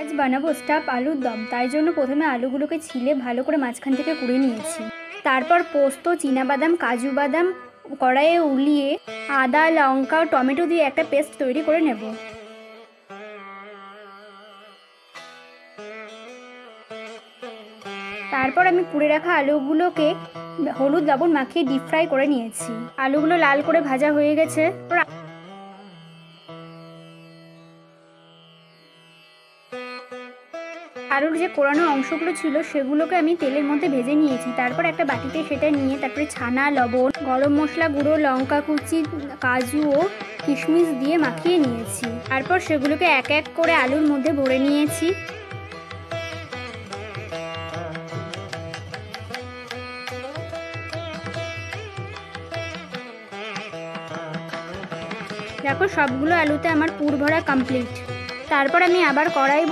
আজ বানাবো স্টাফ আলুর দম। তাই জন্য প্রথমে আলুগুলোকে ছিলে ভালো করে মাঝখান থেকে কুড়ে নিয়েছি। তারপর পোস্ত, চীনাবাদাম, কাজু বাদাম কড়াইয়ে উলিয়ে আদা, লঙ্কা ও টমেটো দিয়ে একটা পেস্ট তৈরি করে নেব। তারপর আমি কুড়ে রাখা আলুগুলোকে হলুদ লবণ মাখিয়ে ডিপ ফ্রাই করে নিয়েছি। আলুগুলো লাল করে ভাজা হয়ে গেছে। আলুর যে কোরানো অংশগুলো ছিল সেগুলোকে আমি তেলের মধ্যে ভেজে নিয়েছি। তারপর একটা বাটিতে সেটা নিয়ে তারপরে ছানা, লবণ, গরম মশলা গুঁড়ো, লঙ্কা কুচি, কাজু ও কিশমিশ দিয়ে মাখিয়ে নিয়েছি। তারপর সেগুলোকে এক এক করে আলুর মধ্যে ভরে নিয়েছি। দেখো সবগুলো আলুতে আমার পুর ভরা কমপ্লিট। তারপর আমি আবার কড়াই